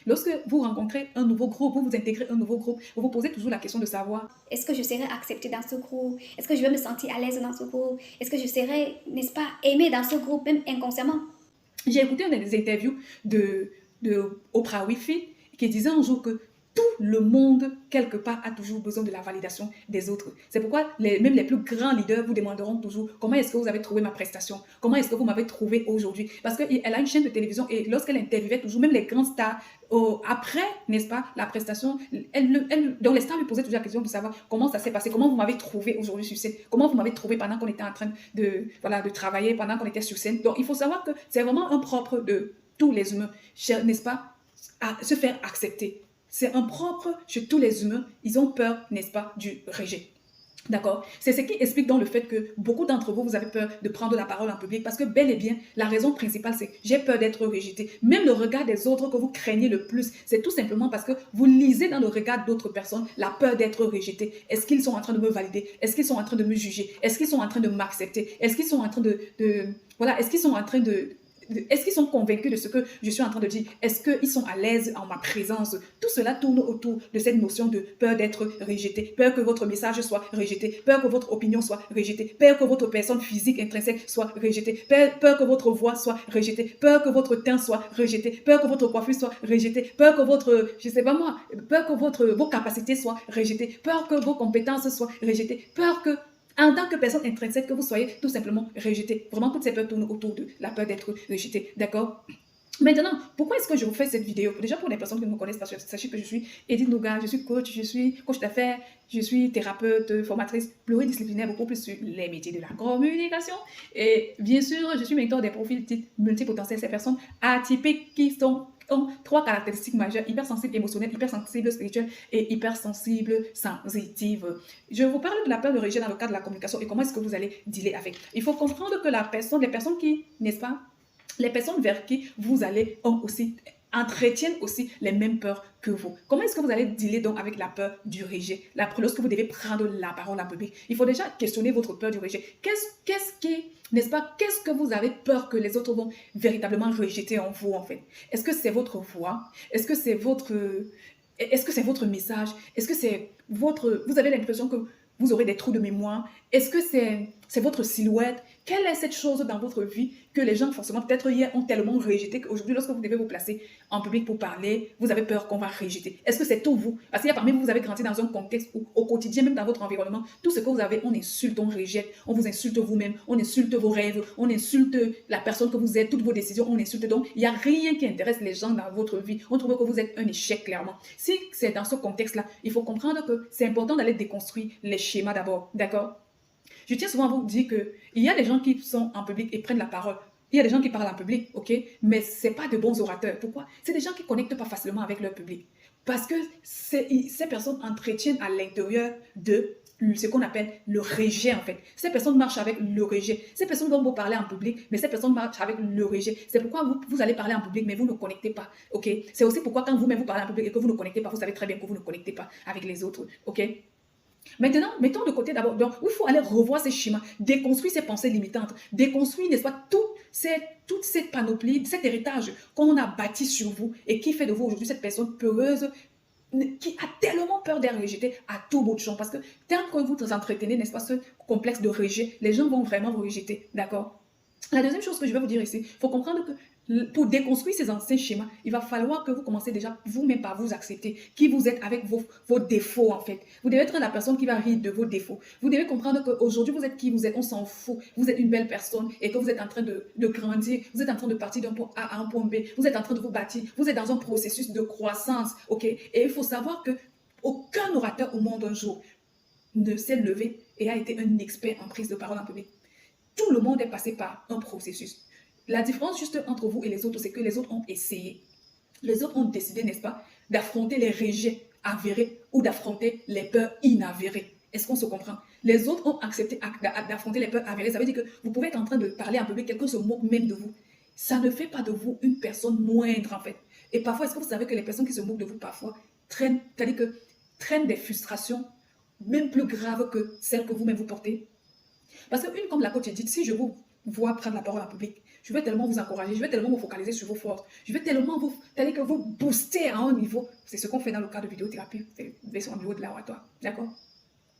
Lorsque vous rencontrez un nouveau groupe, vous intégrez un nouveau groupe, vous vous posez toujours la question de savoir, est-ce que je serai acceptée dans ce groupe? Est-ce que je vais me sentir à l'aise dans ce groupe? Est-ce que je serai, n'est-ce pas, aimée dans ce groupe, même inconsciemment? j'ai écouté une des interviews de Oprah Winfrey qui disait un jour que tout le monde, quelque part, a toujours besoin de la validation des autres. C'est pourquoi même les plus grands leaders vous demanderont toujours comment est-ce que vous avez trouvé ma prestation? Comment est-ce que vous m'avez trouvé aujourd'hui? Parce qu'elle a une chaîne de télévision et lorsqu'elle interviewait toujours, même les grands stars, après, n'est-ce pas, la prestation, donc les stars lui posaient toujours la question de savoir comment ça s'est passé, comment vous m'avez trouvé aujourd'hui sur scène, comment vous m'avez trouvé pendant qu'on était en train de travailler, pendant qu'on était sur scène. Donc il faut savoir que c'est vraiment un propre de tous les humains, n'est-ce pas, à se faire accepter. C'est un propre chez tous les humains. Ils ont peur, n'est-ce pas, du rejet. D'accord? C'est ce qui explique donc le fait que beaucoup d'entre vous, vous avez peur de prendre la parole en public parce que bel et bien, la raison principale, c'est j'ai peur d'être rejeté. Même le regard des autres que vous craignez le plus, c'est tout simplement parce que vous lisez dans le regard d'autres personnes la peur d'être rejeté. Est-ce qu'ils sont en train de me valider? Est-ce qu'ils sont en train de me juger? Est-ce qu'ils sont en train de m'accepter? Est-ce qu'ils sont en train voilà, est-ce qu'ils sont en train est-ce qu'ils sont convaincus de ce que je suis en train de dire? Est-ce qu'ils sont à l'aise en ma présence? Tout cela tourne autour de cette notion de peur d'être rejeté, peur que votre message soit rejeté, peur que votre opinion soit rejetée, peur que votre personne physique intrinsèque soit rejetée, peur que votre voix soit rejetée, peur que votre teint soit rejeté, peur que votre coiffure soit rejetée, peur que votre, je sais pas moi, peur que vos capacités soient rejetées, peur que vos compétences soient rejetées, peur que en tant que personne intrinsèque, que vous soyez tout simplement rejeté. Vraiment, toutes ces peurs tournent autour de la peur d'être rejeté. D'accord? Maintenant, pourquoi est-ce que je vous fais cette vidéo? Déjà pour les personnes qui ne me connaissent pas, sachez que je suis Edith Nougat, je suis coach d'affaires, je suis thérapeute, formatrice pluridisciplinaire, beaucoup plus sur les métiers de la communication. Et bien sûr, je suis mentor des profils multipotentiels, ces personnes atypiques qui ont trois caractéristiques majeures: hypersensible émotionnelle, hypersensible spirituelle et hypersensible sensitive. Je vous parle de la peur de rejet dans le cadre de la communication et comment est-ce que vous allez dealer avec. Il faut comprendre que les personnes qui, n'est-ce pas, les personnes vers qui vous allez entretiennent aussi les mêmes peurs que vous. Comment est-ce que vous allez dealer donc avec la peur du rejet? Lorsque vous devez prendre la parole en public, il faut déjà questionner votre peur du rejet. N'est-ce pas, qu'est-ce que vous avez peur que les autres vont véritablement rejeter en vous en fait? Est-ce que c'est votre voix? Est-ce que c'est votre message? Est-ce que vous avez l'impression que vous aurez des trous de mémoire? Est-ce que c'est votre silhouette? Quelle est cette chose dans votre vie que les gens, forcément, peut-être hier, ont tellement rejeté qu'aujourd'hui, lorsque vous devez vous placer en public pour parler, vous avez peur qu'on va rejeter? Est-ce que c'est tout vous? Parce qu'il y a parmi vous, vous avez grandi dans un contexte où, au quotidien, même dans votre environnement, tout ce que vous avez, on insulte, on rejette, on vous insulte vous-même, on insulte vos rêves, on insulte la personne que vous êtes, toutes vos décisions, on insulte. Donc, il n'y a rien qui intéresse les gens dans votre vie. On trouve que vous êtes un échec, clairement. Si c'est dans ce contexte-là, il faut comprendre que c'est important d'aller déconstruire les schémas d'abord. D'accord? Je tiens souvent à vous dire qu'il y a des gens qui sont en public et prennent la parole. Il y a des gens qui parlent en public, ok? Mais ce n'est pas de bons orateurs. Pourquoi? C'est des gens qui ne connectent pas facilement avec leur public. Parce que ces personnes entretiennent à l'intérieur de ce qu'on appelle le rejet, en fait. Ces personnes marchent avec le rejet. Ces personnes vont vous parler en public, mais ces personnes marchent avec le rejet. C'est pourquoi vous allez parler en public, mais vous ne connectez pas, ok? C'est aussi pourquoi quand vous-même vous parlez en public et que vous ne connectez pas, vous savez très bien que vous ne connectez pas avec les autres, ok? Maintenant, mettons de côté d'abord, donc il faut aller revoir ces schémas, déconstruire ces pensées limitantes, déconstruire, n'est-ce pas, toute cette panoplie, cet héritage qu'on a bâti sur vous et qui fait de vous aujourd'hui cette personne peureuse qui a tellement peur d'être rejetée à tout bout de champ. Parce que tant que vous entretenez, n'est-ce pas, ce complexe de rejet, les gens vont vraiment vous rejeter, d'accord? La deuxième chose que je vais vous dire ici, il faut comprendre que pour déconstruire ces anciens schémas, il va falloir que vous commencez déjà vous-même par vous accepter, qui vous êtes avec vos défauts en fait. Vous devez être la personne qui va rire de vos défauts. Vous devez comprendre qu'aujourd'hui vous êtes qui vous êtes, on s'en fout. Vous êtes une belle personne et que vous êtes en train de grandir, vous êtes en train de partir d'un point A à un point B, vous êtes en train de vous bâtir, vous êtes dans un processus de croissance, ok? Et il faut savoir que aucun orateur au monde un jour ne s'est levé et a été un expert en prise de parole en public. Tout le monde est passé par un processus. La différence juste entre vous et les autres, c'est que les autres ont essayé. Les autres ont décidé, n'est-ce pas, d'affronter les rejets avérés ou d'affronter les peurs inavérées. Est-ce qu'on se comprend? Les autres ont accepté d'affronter les peurs avérées. Ça veut dire que vous pouvez être en train de parler en public, quelqu'un se moque même de vous. Ça ne fait pas de vous une personne moindre, en fait. Et parfois, est-ce que vous savez que les personnes qui se moquent de vous, parfois, traînent des frustrations même plus graves que celles que vous-même vous portez? Parce qu'une comme la coach dit, si je vous vois prendre la parole en public, Je veux tellement vous encourager, je veux tellement vous focaliser sur vos forces, je veux tellement que vous booster à un niveau. C'est ce qu'on fait dans le cadre de vidéothérapie, version en niveau de laboratoire. D'accord?